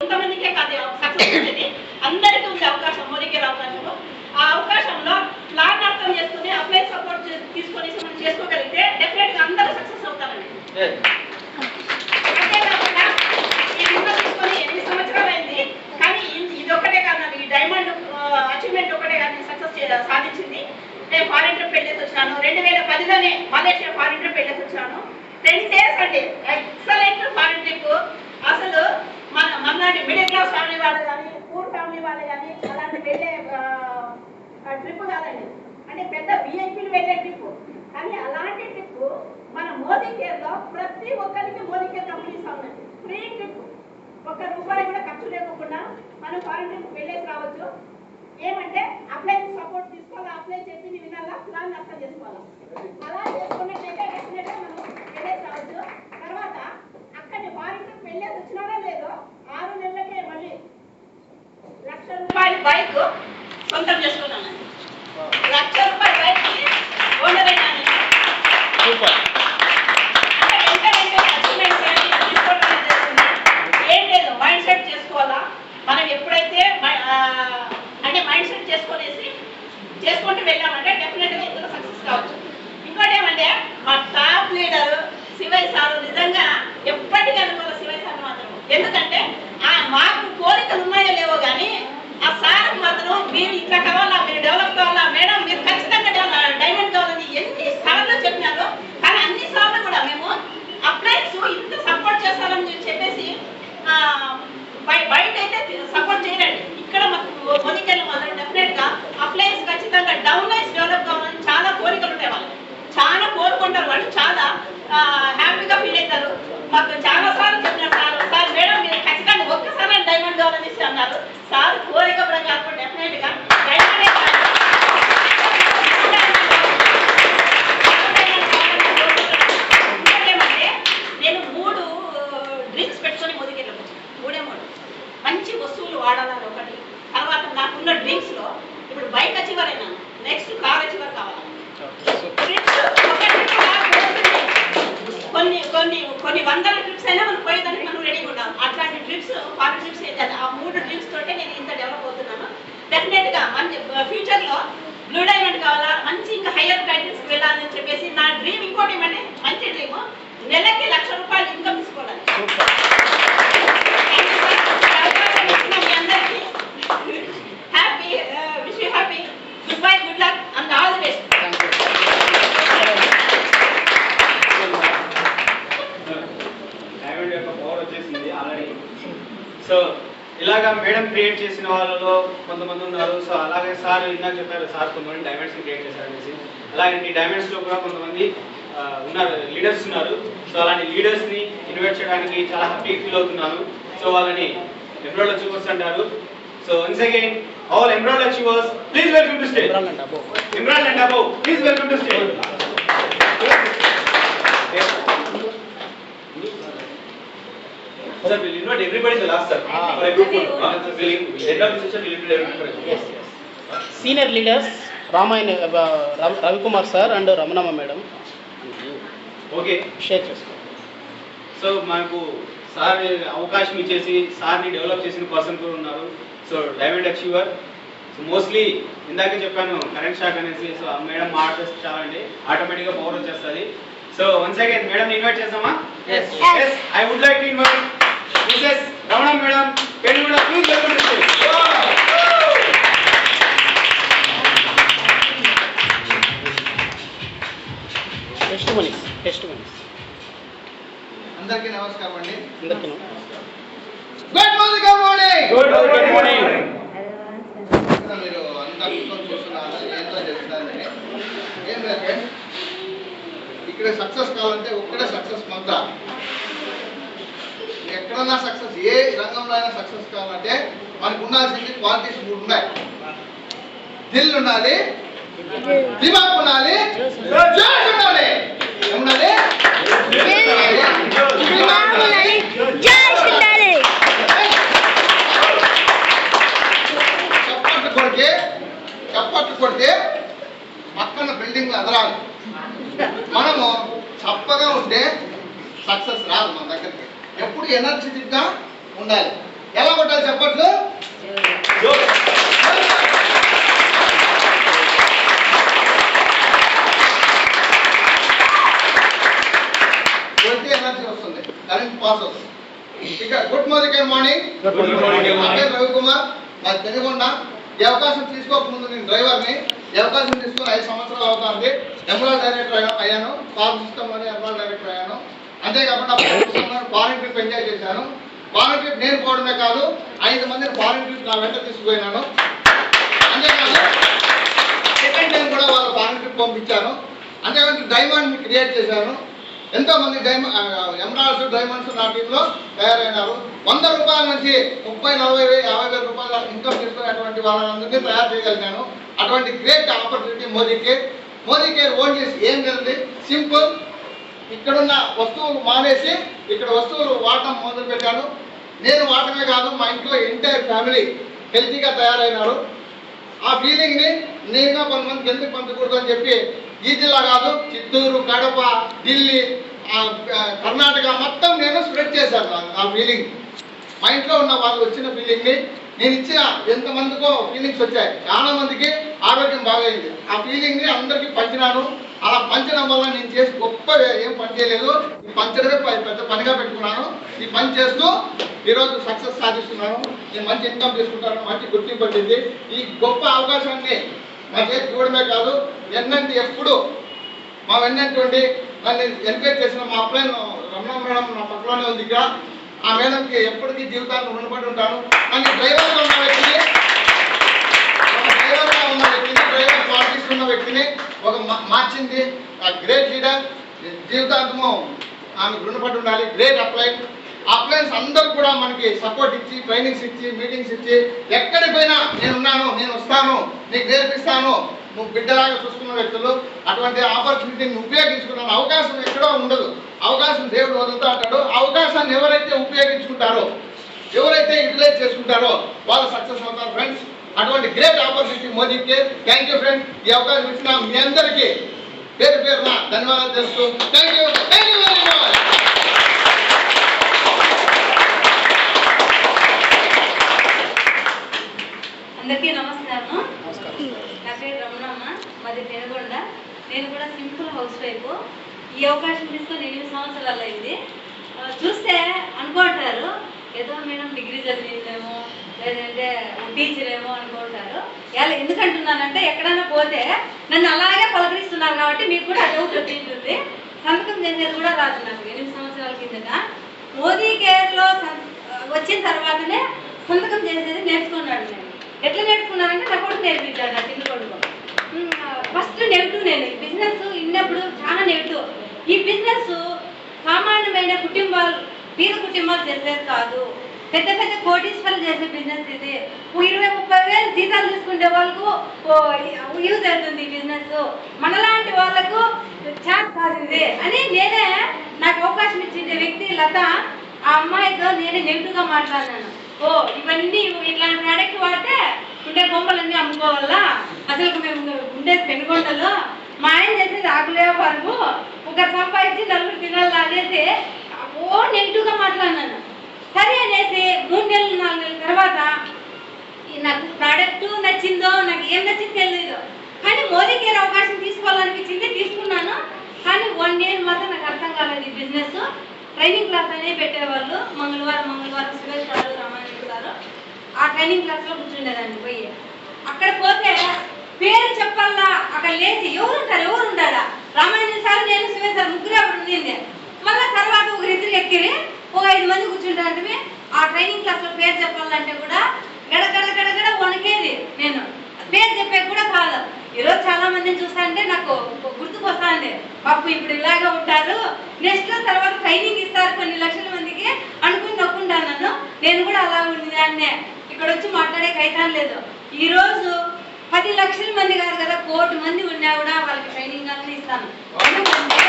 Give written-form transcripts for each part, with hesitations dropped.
కొంతమందికే కాదు సక్సెస్ అనేది అందరికీ ఉంది అవకాశం, మోదీకి అవకాశము. ఆ అవకాశంలో ప్లాన్ అర్థం చేసుకుని అప్లై సపోర్ట్ తీసుకొని మనం చేసుకోగలిగితే డెఫినెట్ గా అందరూ సక్సెస్ అవుతారండి. అంతేకాకుండా ఈ బిజినెస్ తీసుకొని 8 సంవత్సరాలు అయింది, కానీ ఇది ఒకటే కాదు, ఈ డైమండ్ అచీవ్మెంట్ ఒకటే కాదు సక్సెస్ సాధించింది. నేను ఫారిన్ ట్రిప్ వెళ్ళేసి వచ్చాను. 2010లోనే మలేషియా ఫారిన్ ట్రిప్ వెళ్ళేసి వచ్చాను. 10 days అండి, ఎక్సలెంట్ ఫారిన్ ట్రిప్. అసలు మనలాంటి మిడిల్ క్లాస్ ఫ్యామిలీ వాళ్ళు కానీ పూర్ ఫ్యామిలీ వాళ్ళు కానీ అలాంటి వెళ్ళే ట్రిప్ కాదండి, అంటే పెద్ద విఐపీలు వెళ్ళే ట్రిప్. కానీ అలాంటి ట్రిప్ మన మోదీ కేర్లో ప్రతి ఒక్కరికి మోదీ కేర్ కంపెనీస్ ఉన్నాయి. ఫ్రీ ట్రిప్, ₹1 కూడా ఖర్చు లేకుండా మనం ఫారిన్ ట్రిప్ వెళ్ళేసి రావచ్చు. ఏమంటే అప్లై సపోర్ట్ తీసుకోవాలా, అప్లై చేసి వినాలా, ప్లాన్ అర్థం చేసుకోవాలా. అలా చేసుకున్నట్లయితే డెఫినెట్గా మనం వెళ్ళేసి రావచ్చు. తర్వాత అక్కడి ఫారిన్ ట్రిప్ వెళ్ళేసి వచ్చినారా లేదో 6 నెలలకే మళ్ళీ ₹1,00,000 బైక్ సొంతం చేసుకున్నాను. ₹1,00,000 బైక్ ఓనర్ అయినాను. ఏం లేదు, మైండ్ సెట్ చేసుకోవాలా. మనం ఎప్పుడైతే అంటే మైండ్ సెట్ చేసుకుంటూ వెళ్ళామంటే డెఫినెట్గా ఇందులో సక్సెస్ కావచ్చు. ఇంకోటి ఏమంటే మా టాప్ లీడర్ శివయ్య సార్ నిజంగా ఎప్పటికీ అనుకోవాలి శివయ్య సార్ మాత్రం. ఎందుకంటే మాకు కోరికలు ఉన్నాయో లేవో కానీ ఆ సార్ మాత్రం మీరు ఇట్లా కావాలా, మీరు డెవలప్ కావాలా మేడం, మీరు ఖచ్చితంగా డైమండ్ కావాలని ఎన్ని సార్లు చెప్పినారో. కానీ అన్ని సార్లు కూడా మేము అప్లైస్ ఇంత సపోర్ట్ చేస్తారని చెప్పేసి బయట అయితే సపోర్ట్ చేయరండి. ఇక్కడ మాకు మొదటికెళ్ళి మాత్రం డెఫినెట్ గా అప్లైస్ ఖచ్చితంగా డౌన్ లైన్స్ డెవలప్ కావాలని చాలా కోరికలు ఉంటాయి. వాళ్ళు చాలా కోరుకుంటారు, వాళ్ళు చాలా హ్యాపీగా ఫీల్ అవుతారు. మాకు చాలా సార్లు చెప్పినారు సార్ మేడం మీరు ఖచ్చితంగా ఒక్కసారి డైమండ్ కావాలని అన్నారు. సార్ కోరిక ప్రకారం డెఫినెట్ గా డైమండ్ ఏమంటే నేను 3 డ్రీమ్స్ పెట్టుకొని మొదటికెళ్ళి వచ్చాను. 3 మంచి వస్తువులు వాడాలని ఒకటి. తర్వాత నాకున్న డ్రీమ్స్ లో ఇప్పుడు బైక్ అచీవర్ అయినా, నెక్స్ట్ కార్ అచీవర్ కావాలి. కొన్ని వందల ట్రిప్స్ అయినా మనం పోయేదానికి మనం రెడీగా ఉంటాం. అట్లాంటి ట్రిప్స్ ఫారిన్ ట్రిప్స్ అయితే ఆ 3 ట్రిప్స్ తోటే నేను ఇంత డెవలప్ అవుతున్నాను. డెఫినెట్ గా మంచి ఫ్యూచర్ లో బ్లూ డైమండ్ కావాలా, మంచి ఇంకా హైయర్ టైటిల్స్ వెళ్ళాలని చెప్పేసి నా డ్రీమ్. ఇంకోటి ఏమంటే మంచి డ్రీమ్, నెలకి ₹1,00,000 ఇన్కమ్ తీసుకోవాలి. మీ అందరికీ happy, wish you happy, good bye, good luck and all the best. So ఇలాగా మేడం క్రియేట్ చేసిన వాళ్ళలో కొంతమంది ఉన్నారు. సో అలాగే సార్ ఇందాక చెప్పారు, సార్ కొంతమంది డైమండ్స్ క్రియేట్ చేశారనేసి. అలాగే ఈ డైమండ్స్ లో కూడా కొంతమంది ఉన్నారు, లీడర్స్ ఉన్నారు. సో అలాంటి లీడర్స్ ని ఇన్వైట్ చేయడానికి చాలా హ్యాపీ ఫీల్ అవుతున్నాను. సో వాళ్ళని ఎమ్రాల్డ్ అచీవర్స్ అంటారు. So once again all emerald achievers please welcome to stage. Emerald and above please welcome to stage. Sir, we'll invite everybody in the last, sir. For a group photo. We'll end up this session. We'll invite everybody. Yes. Senior leaders, Ravikumar sir and Ramanama madam. Okay. Share చేసుకో. So మాకు sir అవకాశం ఇచ్చేసి సార్ని develop చేసిన person కూడా ఉన్నారు. So diamond achiever. So mostly ఇందాకే చెప్పాను కరెంట్ షాక్ అనేసి. సో ఆ మేడం మాట్లాడితే చాలా అండి ఆటోమేటిక్గా పవర్ వచ్చేస్తుంది. So once again madam invite చేద్దామా? Yes. Yes. I would like to invite Mrs. Ramana madam. Can you please welcome to stage? Testimonies. అందరికీ నమస్కారం అండి. అందరికీ గుడ్ మార్నింగ్. Good morning. మీరు అంతా కూర్చొని చూస్తున్నారు, ఏంటో చెప్తానండి. ఏం లేదు, ఇక్కడ సక్సెస్ కావాలంటే ఒక్కడే సక్సెస్ మంత్ర. ఎక్కడన్నా సక్సెస్, ఏ రంగంలో అయినా సక్సెస్ కావాలంటే మనకు ఉండాల్సింది క్వాలిటీస్ 3 ఉన్నాయి. దిల్ ఉండాలి, దిమాగ్ ఉండాలి, జోష్ ఉండాలి. ఏముండాలి? చప్పట్లు కొడితే పక్కన బిల్డింగ్లు ఎదరాలి. మనము చప్పగా ఉంటే సక్సెస్ రాదు మన దగ్గరికి. ఎప్పుడు ఎనర్జెటిక్ గా ఉండాలి. ఎలా ఎలా కొట్టాలి చెప్పట్లు? కొడితే ఎనర్జీ వస్తుంది, కరెంట్ పాస్ అవుతుంది. ఇక గుడ్ మార్నింగ్. నా పేరు రవికుమార్, మాది పెనుగొండ. ఈ అవకాశం తీసుకోకముందు నేను డ్రైవర్ని. ఈ అవకాశం తీసుకుని 5 సంవత్సరాలు అవుతుంది. ఎంప్లాయ్ డైరెక్టర్ అయ్యాను, ఫార్మ్ సిస్టంలోనే ఎంప్లాయ్ డైరెక్టర్ అయ్యాను. అంతేకాకుండా ఫారెన్ ట్రిప్ ఎంజాయ్ చేశాను. ఫారెన్ ట్రిప్ నేను పోవడమే కాదు, 5 మందిని ఫారెన్ ట్రిప్ నా వెంట తీసుకుపోయినాను. అంతేకాదు సెకండ్ టైం కూడా వాళ్ళు ఫారెన్ ట్రిప్ పంపించాను. అంతేకాదు డైమండ్ క్రియేట్ చేశాను. ఎంతో మంది ఎమరాల్డ్స్, డైమండ్స్ నా టీంలో తయారైనారు. 100 రూపాయల నుంచి 30, 40, 50 రూపాయల ఇన్కమ్ తీసుకునేటువంటి వాళ్ళందరినీ తయారు చేయగలిగాను. అటువంటి great opportunity Modi care only ఏం జరిగింది, సింపుల్. ఇక్కడున్న వస్తువులు మానేసి ఇక్కడ వస్తువులు వాడటం మొదలు పెట్టాను. నేను వాడటమే కాదు, మా ఇంట్లో ఎంటైర్ ఫ్యామిలీ హెల్తీగా తయారైనారు. ఆ ఫీలింగ్ని నేనుగా కొంతమందికి ఎందుకు పంచకూడదు అని చెప్పి ఈ జిల్లా కాదు, చిత్తూరు, కడప, ఢిల్లీ, కర్ణాటక మొత్తం నేను స్ప్రెడ్ చేశాను. ఆ ఫీలింగ్ మా ఇంట్లో ఉన్న వాళ్ళు వచ్చిన ఫీలింగ్ని నేను ఇచ్చిన ఎంతమందికో ఫీలింగ్స్ వచ్చాయి. చాలా మందికి ఆరోగ్యం బాగైంది. ఆ ఫీలింగ్ని అందరికీ పంచినాను. అలా పంచడం వల్ల నేను చేసి గొప్ప ఏం పని చేయలేదు. ఈ పంచడమే పెద్ద పనిగా పెట్టుకున్నాను. ఈ పని చేస్తూ ఈరోజు సక్సెస్ సాధిస్తున్నాను. నేను మంచి ఇన్కమ్ తీసుకుంటాను, మంచి గుర్తింపు వచ్చింది. ఈ గొప్ప అవకాశాన్ని మా చేతి చూడమే కాదు, ఎన్నంటి ఎప్పుడు మా వెన్నంటి నన్ను ఎంకరేజ్ చేసిన మా అప్లైన్ రమణ మేడం నా పక్కలోనే ఉంది ఇక్కడ. ఆ మేడంకి ఎప్పటికీ జీవితాన్ని రుణపడి ఉంటాను. నన్ను డ్రైవర్గా ఉన్న వ్యక్తిని, డ్రైవర్ క్వాలిటీస్ ఉన్న వ్యక్తిని ఒక మార్చింది. గ్రేట్ లీడర్, జీవితాంతము ఆమెకు రుణపడి ఉండాలి. గ్రేట్ అప్లైన్స్ అందరూ కూడా మనకి సపోర్ట్ ఇచ్చి, ట్రైనింగ్స్ ఇచ్చి, మీటింగ్స్ ఇచ్చి, ఎక్కడికి పోయినా నేనున్నాను, నేను వస్తాను, నీకు నేర్పిస్తాను, నువ్వు బిడ్డలాగా చూసుకున్న వ్యక్తులు. అటువంటి ఆపర్చునిటీని ఉపయోగించుకున్నాను. అవకాశం ఎక్కడో ఉండదు, అవకాశం దేవుడు వదులుతూ అంటాడు. అవకాశాన్ని ఎవరైతే ఉపయోగించుకుంటారో, ఎవరైతే యూటిలైజ్ చేసుకుంటారో వాళ్ళు సక్సెస్ అవుతారు ఫ్రెండ్స్. అటువంటి గ్రేట్ ఆపర్చునిటీ మోదీకి. Thank you friends. ఈ అవకాశం ఇచ్చిన మీ అందరికీ పేరు పేరున ధన్యవాదాలు తెలుస్తూ థ్యాంక్ యూ వెరీ మచ్. అందరికీ నమస్కారం. నా పేరు రమణమ్మ, మాది పెనుగొండ. నేను కూడా సింపుల్ హౌస్ వైఫ్. ఈ అవకాశం తీసుకొని 8 సంవత్సరాలు అయింది. చూస్తే అనుకుంటారు ఏదో మేడం డిగ్రీ చదివిందేమో, లేదంటే టీచర్ ఏమో అనుకుంటారు. ఎందుకంటున్నానంటే ఎక్కడైనా పోతే నన్ను అలాగే పలకరిస్తున్నారు కాబట్టి మీకు కూడా డౌట్ వచ్చింటుంది. సంతకం చేసేది కూడా రాదు నాకు 8 సంవత్సరాల కిందట. మోదీ కేర్లో వచ్చిన తర్వాతనే సంతకం చేసేది నేర్చుకున్నాడు. నేను ఎట్లా నేర్చుకున్నానంటే నా కొడుకు నేర్పించాడు, నా చిన్న కొడుకు. ఫస్ట్ నెగిటివ్, నేను ఈ బిజినెస్ ఇన్నప్పుడు చాలా నెగిటివ్. ఈ బిజినెస్ సామాన్యమైన కుటుంబాలు, బీద కుటుంబాలు చేసేది కాదు, పెద్ద పెద్ద కోటీశ్వరులు చేసే బిజినెస్ ఇది. 20-30 వేలు జీతాలు తీసుకునే వాళ్ళకు యూజ్ అవుతుంది ఈ బిజినెస్. మనలాంటి వాళ్ళకు ఛాన్స్ కాదు ఇది అని నేనే, నాకు అవకాశం ఇచ్చిండే వ్యక్తి లత. ఆ అమ్మాయితో నేనే నెగిటివ్గా మాట్లాడినాను. ఇవన్నీ ఇట్లాంటి ప్రోడక్ట్ వాడితే ఉండే బొమ్మలన్నీ అమ్ముకోవాలా, అసలు మేము ఉండేది పెనుగొండలో, మా ఆయన చేసేది ఆకులే వరకు ఒకరు సంపాదించి 4 తినాలా అనేసి నెగిటివ్గా మాట్లాడినాను. సరే అనేసి 3 నెలలు 4 నెలల తర్వాత నాకు ప్రోడక్ట్ నచ్చిందో, నాకు ఏం నచ్చింది తెలియదు, కానీ మోదీ కేర్ అవకాశం తీసుకోవాలనిపించింది, తీసుకున్నాను. కానీ 1 ఇయర్ మాత్రం నాకు అర్థం కాలేదు ఈ బిజినెస్. ట్రైనింగ్ క్లాస్ అనేది పెట్టేవాళ్ళు, మంగళవారం సురేష్ గారు, రామాయణ గారు. ఆ ట్రైనింగ్ క్లాస్లో కూర్చుండేదాన్ని. పోయి అక్కడ పోతే పేరు చెప్పాలా, అక్కడ లేచి ఎవరు ఉండాడా, రామాయణ సార్, నేను సురేష్ సార్ ముగ్గురే అప్పుడు ఉండింది. మళ్ళీ తర్వాత ఒకరిద్దరు ఎక్కిరి ఒక 5 మంది కూర్చుంటే ఆ ట్రైనింగ్ క్లాస్లో పేరు చెప్పాలంటే కూడా గడగడ వణికేది. నేను పేరు చెప్పే కూడా కాదు. ఈరోజు చాలా మందిని చూస్తా అంటే నాకు గుర్తుకొస్తాంది, పాపం ఇప్పుడు ఇలాగే ఉంటారు, నెక్స్ట్ తర్వాత ట్రైనింగ్ ఇస్తారు కొన్ని లక్షల మందికి అనుకుని నొక్కుంటాను. నేను కూడా అలా ఉంది దాన్నే. ఇక్కడ వచ్చి మాట్లాడే కైతాన్ లేదు. ఈరోజు 10 లక్షల మంది కాదు కదా, 1 కోటి మంది ఉన్నా కూడా వాళ్ళకి ట్రైనింగ్ అన్నీ ఇస్తాను. ఎందుకంటే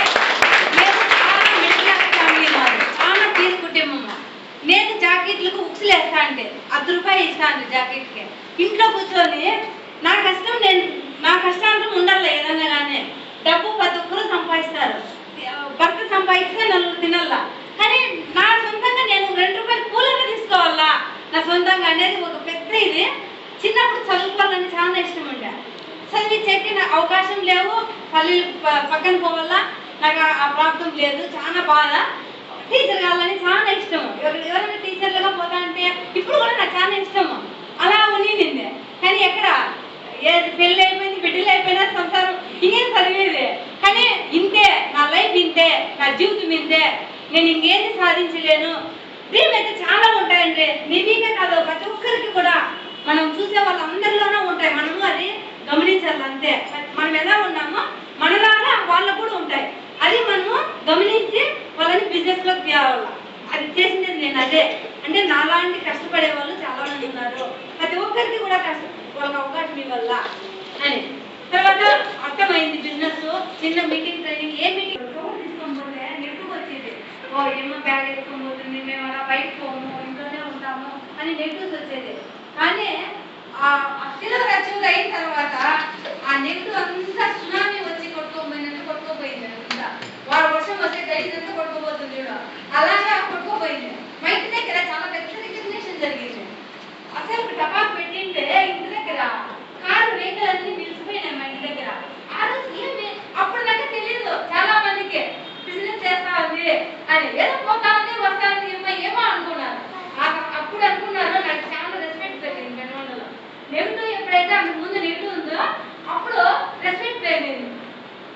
మేము చాలా మిడిల్ క్లాస్ ఫ్యామిలీ, మాది చాలా తీసుకుంటేమమ్మ. నేను జాకెట్లకు ఉక్సులు వేస్తా అంటే ₹10 ఇస్తాను జాకెట్కి. ఇంట్లో కూర్చొని నా కష్టం, నేను నా కష్టాంతం ఉండాలి. ఏదన్నా కానీ డబ్బు ప్రతి ఒక్కరు సంపాదిస్తారు, భర్త సంపాదిస్తే 4 తినాలా, కానీ నా సొంతంగా నేను ₹2 కూలర్లు తీసుకోవాలా, నా సొంతంగా అనేది ఒక పెద్ద ఇది. చిన్నప్పుడు చదువుకోవాలని చాలా ఇష్టం ఉండే, చదివించేకి నాకు అవకాశం లేవు, పల్లె పక్కన పోవాలా, నాకు ఆ ప్రాప్తం లేదు, చాలా బాధ. టీచర్ కావాలని చాలా ఇష్టము, ఎవరైనా టీచర్లుగా పోతా అంటే ఇప్పుడు కూడా నాకు చాలా ఇష్టము. అలా ఉండింది. కానీ ఎక్కడ పెళ్ళి అయిపోయింది, బిడ్డలు అయిపోయినా సంసారం ఇంకేం చదివేది. కానీ ఇంతే నా లైఫ్, ఇంతే నా జీవితం, ఇంతే, నేను ఇంకేది సాధించలేను. డ్రీమ్ అయితే చాలా ఉంటాయండి, నిజంగా కాదు, ప్రతి ఒక్కరికి కూడా మనం చూసే వాళ్ళందరిలోనూ ఉంటాయి. మనము అది గమనించాలి అంతే. మనం ఎలా ఉన్నామో మనలాగా వాళ్ళకు కూడా ఉంటాయి. అది మనము గమనించి వాళ్ళని బిజినెస్ లోకి తేవాలి. అది చేసింది నేను అదే. అంటే నాలాంటి కష్టపడే వాళ్ళు చాలా మంది ఉన్నారు, ప్రతి ఒక్కరికి కూడా వాళ్ళకి అవకాశం ఇవ్వాల అని. తర్వాత అర్థమైంది బిజినెస్. చిన్న మీటింగ్ ట్రైనింగ్, ఏ మీటింగ్ తీసుకొని పోతే నెట్టుకు వచ్చేది. ఓ ఏమో బ్యాగ్ ఎత్తుకొని పోతుంది, మేము అలా బయటకు పోము, ఇంట్లోనే ఉంటాము అని నెగిటివ్స్ వచ్చేది. కానీ ఆ సిలబస్ అచీవ్ అయిన తర్వాత ఆ నెగిటివ్ అంతా సునామీ వచ్చి కొట్టుకోపోయింది అంతా. వాడు వర్షం వస్తే గైజ్ అంతా కొట్టుకోపోతుంది, అలాగా కొట్టుకోపోయింది. మా ఇంటి దగ్గర చాలా పెద్ద రికగ్నేషన్ జరిగింది. అసలు టపాకు పెట్టింటే ఇంటి దగ్గర కారు వెహికల్ అన్ని నిలిచిపోయినాయి మా ఇంటి దగ్గర. ఆ రోజు ఏమి అప్పుడు నాకు తెలియదు, చాలా మందికి బిజినెస్ చేస్తా ఉంది అని, ఏదో పోతా ఉంది వస్తా ఉంది ఏమో అనుకున్నారు. అప్పుడు అనుకున్నారు, నాకు చాలా రెస్పెక్ట్ పెరిగింది పెనుగొండలో. నెగిటివ్ ఎప్పుడైతే అంత ముందు నెగిటివ్ ఉందో అప్పుడు రెస్పెక్ట్ పెరిగింది.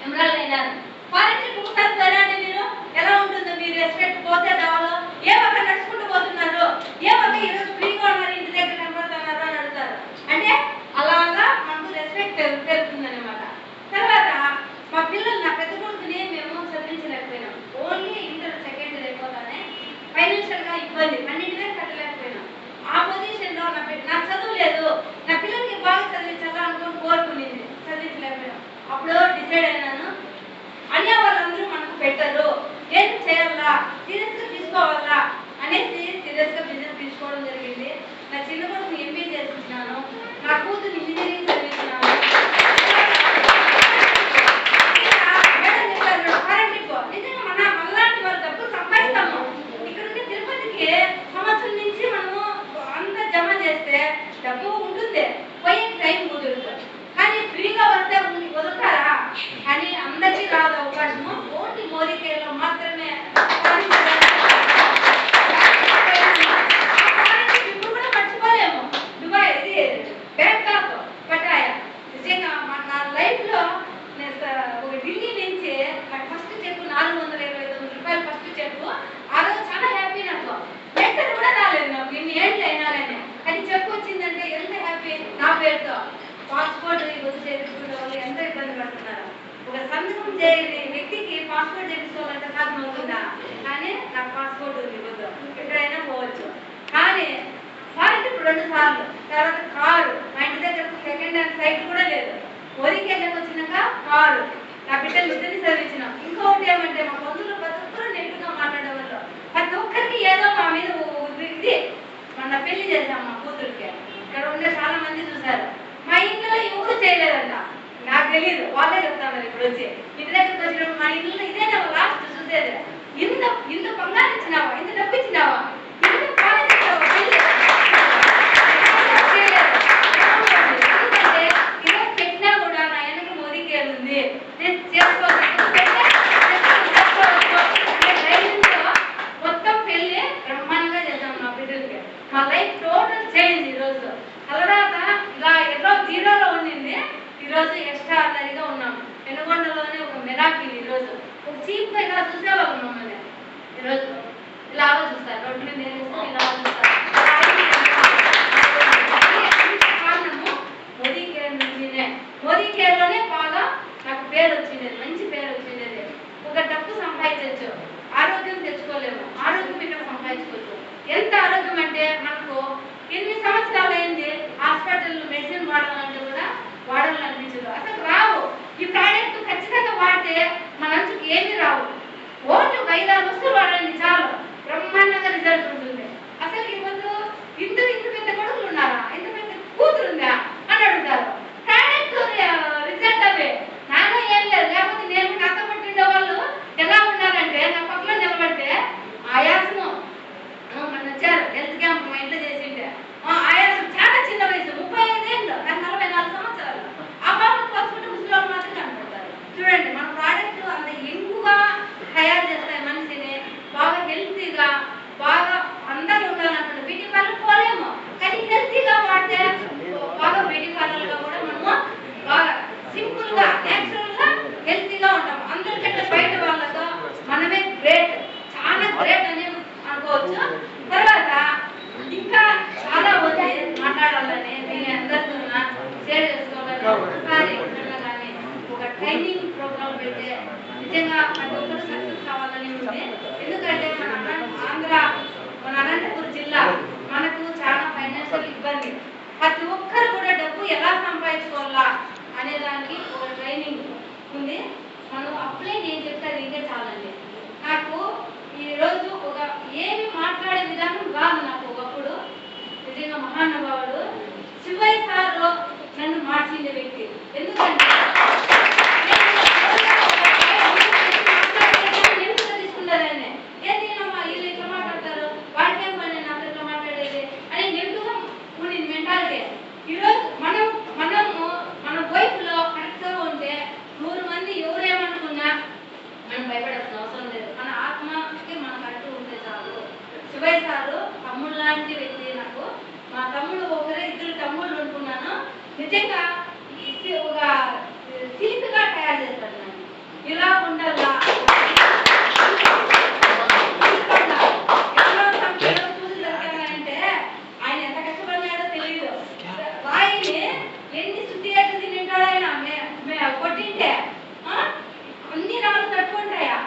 ఎమరాల్డ్ అయినారు ఫారెన్ ఒకసారి సరే మీరు ఎలా ఉంటుందో మీ రెస్పెక్ట్ పోతే దావాలో ఏమక్క నడుచుకుంటూ పోతున్నారు, ఏమక్క ఈరోజు ఫ్రీగా ఉన్నారు, ఇంటి దగ్గర కనబడుతున్నారు అని అడుగుతారు. అంటే అలాగా మనకు రెస్పెక్ట్ పెరుగుతుంది అనమాట. తర్వాత మా పిల్లలు, నా పెద్ద కొడుకుని మేము చదివించలేకపోయినాం. ఓన్లీ ఇంటర్ సెకండ్ అయిపోతానే ఫైనాన్షియల్ గా ఇబ్బంది, 12,000 కట్టలేకపోయినాం. ఆ పొజిషన్ లో నాకు చదువు లేదు, నా పిల్లలకి బాగా చదివించాలా అనుకుని కోరుకునేది, చదివించలేకపోయినాం. అప్పుడు డిసైడ్ అయినాను, అనే వాళ్ళందరూ మనకు పెట్టరు, ఏం చేయాలా, సీరియస్ గా తీసుకోవాలా అనేసి సీరియస్ గా బిజినెస్ తీసుకోవడం జరిగింది. నా చిన్న కొడుకు ఎంబీఏ చేయించినాను, నా కూతురు ఇంజనీరింగ్ చదివించినాను. నిజంగా మనలాంటి వాళ్ళు డబ్బులు సంపాదిస్తాము. ఇక్కడ ఉండే తిరుపతికి సంవత్సరం నుంచి మనము అంత జమ చేస్తే డబ్బు ఉంటుంది, పోయే టైం కుదురుతుంది. కానీ ఫ్రీగా వస్తే వదులుతారా? కానీ అందరికీ రాదు అవకాశము, ఓన్లీ మోదీకేలో మాత్రమే. ఇప్పుడు కూడా మర్చిపోలేము. దుబాయ్, ఇది బ్యాంకాక్, పటాయా. నిజంగా నా లైఫ్ లో ఒక ఢిల్లీ నుంచి నాకు ఫస్ట్ చెక్ 429 రూపాయలు ఫస్ట్ చెక్. ఆ రోజు చాలా హ్యాపీ, నాకు ఎక్కడ కూడా రాలేదు, నాకు ఇన్ని ఏళ్ళు అయినాలని. అది చెక్ వచ్చిందంటే ఎంత హ్యాపీ. నా పేరుతో పాస్పోర్ట్ చేయించుకునే వాళ్ళు ఎంత ఇబ్బంది పడుతున్నారు. ఒక సంతకం చేయని వ్యక్తికి పాస్పోర్ట్ చేయించుకోవాలంటే సాధ్యం అవుతుందా? కానీ నాకు పాస్పోర్ట్ ఉంది, వద్దు, ఎక్కడైనా పోవచ్చు. కానీ ఫారెన్ ఇప్పుడు 2 సార్లు, తర్వాత కారు, మా ఇంటి దగ్గర సెకండ్ హ్యాండ్ సైట్ కూడా లేదు. ఓరికి వెళ్ళకి వచ్చినాక కారు, నా బిడ్డలు ఇద్దరిని చదివించినాం. ఇంకొకటి ఏమంటే మా బంధువులు ప్రతి ఒక్కరు నెగిటివ్గా మాట్లాడేవాళ్ళు. ప్రతి ఒక్కరికి ఏదో మా మీద ఇది. మొన్న పెళ్లి చేశాం మా కూతురికి, ఇక్కడ ఉండే చాలా మంది చూశారు. మా ఇంట్లో ఎవరు చేయలేదంట, నాకు తెలియదు, వాళ్ళే చెప్తాను. ఇప్పుడు వచ్చి ఇంటి దగ్గరికి వచ్చినప్పుడు మా ఇంట్లో ఇదే లాస్ట్ చూసేది, ఇంత బంగారం ఇచ్చినావా, ఇంత డబ్బు ఇచ్చినావా, ఇంత కాలేజ్ ఇచ్చినావా, ఎందుకంటే ఈరోజు పెట్టినా కూడా నా వెనక మోదీకి ఉంది, నేను చేసుకోవచ్చు మొత్తం పెళ్లి బ్రహ్మాండంగా చేశాను నా బిడ్డలకి. మా లైఫ్ టోటల్ చేంజ్. ఈరోజు తర్వాత ఇలా ఎన్నో జీరోలో ఉండింది, ఈరోజు ఎక్స్ట్రాడినరీగా ఉన్నాం. పెనుగొండలోనే ఒక మెరాకిల్. ఈరోజు ఒక చీప్ గా ఇలా చూసేవాళ్ళం మమ్మల్ని, ఈరోజు ఇలా చూస్తారు, రోడ్డు మీద ఇలా చూస్తారు. కారణము మోదీ కేర్ నుంచినే. మోదీ కేర్ లోనే బాగా నాకు పేరు వచ్చిండేది, మంచి పేరు వచ్చిండేది. ఒక డబ్బు సంపాదించవచ్చు, ఆరోగ్యం తెచ్చుకోలేము, ఆరోగ్యం ఇక్కడ సంపాదించుకోవచ్చు. ఎంత ఆరోగ్యం అంటే మనకు 8 సంవత్సరాలు అయింది హాస్పిటల్ మెడిసిన్ వాడాలంటే కూడా వాడాలనిపించదు, అసలు రావు. ఈ ప్రోడక్ట్ ఖచ్చితంగా వాడితే మన అంచుకు ఏమీ రావు. ఓన్లీ 5-6 వస్తువులు వాడండి చాలు, బ్రహ్మాండంగా రిజల్ట్ ఉంటుంది. అసలు ఈరోజు ఇంత పెద్ద కొడుకులు ఉన్నారా, ఇంత పెద్ద కూతురు ఉందా అని అడుగుతారు. ప్రోడక్ట్ రిజల్ట్ అవే, నాలో ఏం లేదు. లేకపోతే నేను నాతో పట్టిండే వాళ్ళు ఎలా ఉన్నారంటే, నా పక్కన నిలబడితే ఆయాసము. మన వచ్చారు హెల్త్ క్యాంప్ మా ఇంట్లో చేసిండే, ఒకసారి కానీ ఒక ట్రైనింగ్ ప్రోగ్రామ్ పెడితే నిజంగా ప్రతి ఒక్కరు సక్సెస్ కావాలని ఉంది. ఎందుకంటే మన అనంతపురం జిల్లా మనకు చాలా ఫైనాన్షియల్ ఇబ్బంది. ప్రతి ఒక్కరు కూడా డబ్బు ఎలా సంపాదించుకోవాలా అనే దానికి ఒక ట్రైనింగ్ ఉంది. మనం అప్లై నేను చెప్తాను ఇంకే చాలండి. నాకు ఈరోజు ఒక ఏమి మాట్లాడే విధానం కాదు. నాకు ఒకప్పుడు నిజంగా మహానుభావుడు శివయ్య సార్ నన్ను మార్చిండే వ్యక్తి. ఎందుకంటే నేను తీసుకున్నారని ఏంటమ్మా వీళ్ళు ఇట్లా మాట్లాడతారు, వాడికేం పని నాకు ఇట్లా మాట్లాడేది అని నెగిటివ్గా ఉండింది మెంటాలిటీ. ఈరోజు మన వైపులో కరెక్ట్గా ఉంటే 100 మంది ఎవరేమనుకున్నా మనం భయపడాల్సిన అవసరం లేదు. మన ఆత్మకి మన కరెక్ట్ ఉంటే చాలు. శివయ్య సారు తమ్ముడు లాంటి వ్యక్తి. నాకు మా తమ్ముడు ఇద్దరు తమ్ముళ్ళు అనుకున్నాను. నిజంగా ఒక సిలిపిగా తయారు చేస్తాడు నన్ను. ఇలా ఉండాలా అంటే ఆయన ఎంత కష్టపడినాడో తెలియదు. రాయిని ఎన్ని శుద్ధిగా తింటాడు ఆయన కొట్టింటే అన్ని రాళ్ళు తట్టుకుంటాయా?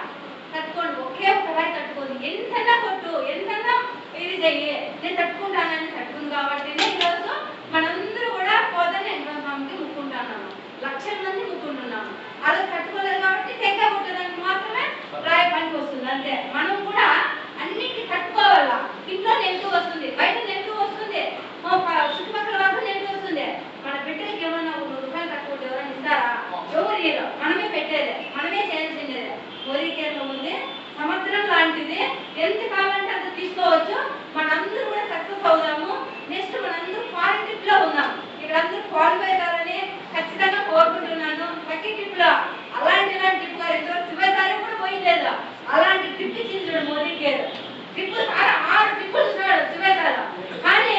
తట్టుకోండి. ఒకే ఒక రాయి తట్టుకోండి. ఎంతన్నా కొట్టు, ఎంతన్నా ఇది చెయ్యి, నేను తట్టుకుంటానని తట్టుకుంది. కాబట్టి ఈరోజు మనందరూ కూడా పోదని స్వామికి ముక్కుంటున్నాము. లక్షల మంది ముక్కుంటున్నాము. అలా తట్టుకోలేదు కాబట్టి టెంకాయ కొట్టడానికి మాత్రమే రాయి పనికి వస్తుంది అంతే. మనం కూడా అన్నిటికీ తట్టుకోవాలా. ఇంట్లో నెగిటివ్ వస్తుంది, బయట నెగిటివ్ వస్తుంది, చుట్టుపక్కల వరకు నెగిటివ్ వస్తుంది. మన బిడ్డలకి ఏమైనా 100 రూపాయలు తక్కువ ఎవరైనా ఇస్తారా? ఎవరు ఇయ్యరు. మనమే పెట్టేది, మనమే చేయాల్సిందే. మోదీ కేర్లో ఉంది. సంవత్సరం లాంటిది, ఎంత కావాలంటే అంత తీసుకోవచ్చు. మనందరూ కూడా సక్సెస్ అవుదాము. నెక్స్ట్ మనందరూ ఫారెన్ ట్రిప్ లో ఉన్నాం. ఇక్కడ అందరూ క్వాలిఫై అవుతారని ఖచ్చితంగా కోరుకుంటున్నాను. ప్రతి ట్రిప్ లో అలాంటి ట్రిప్ గారు ఇంతవరకు శివసారి కూడా పోయలేదు. అలాంటి ట్రిప్ ఇచ్చింది మోదీ కేర్. ట్రిప్ 6 ట్రిప్పులు ఇచ్చినాడు శివసారు. కానీ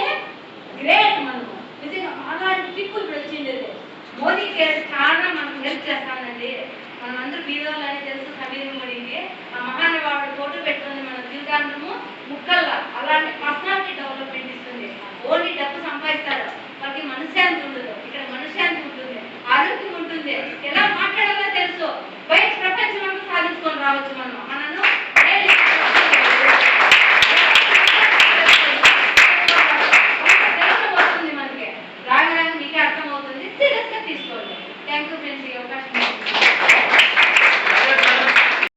గ్రేట్ మనం నిజంగా అలాంటి ట్రిప్ ఇప్పుడు వచ్చింది. మోదీ కేర్ చాలా మనకు హెల్ప్ చేస్తానండి. మనం అందరూ బీదోళ్ళు అని తెలుసు. సమీర్ మోడీకి ఆ మహానుభావుడు ఫోటో పెట్టుకుని మన జీవితాంతము ముక్కల్లా అలాంటి పర్సనాలిటీ డెవలప్మెంట్ ఇస్తుంది. ఓన్లీ డబ్బు సంపాదిస్తారు, వాళ్ళకి మనశ్శాంతి ఉండదు. ఇక్కడ మనశ్శాంతి ఉంటుంది, ఆరోగ్యం ఉంటుంది, ఎలా మాట్లాడాలో తెలుసు. బయట ప్రపంచం సాధించుకొని రావచ్చు. మనను వస్తుంది మనకి రాగానే మీకే అర్థమవుతుంది. సీరియస్ గా తీసుకోండి. థ్యాంక్ యూ ఫ్రెండ్స్, ఈ అవకాశం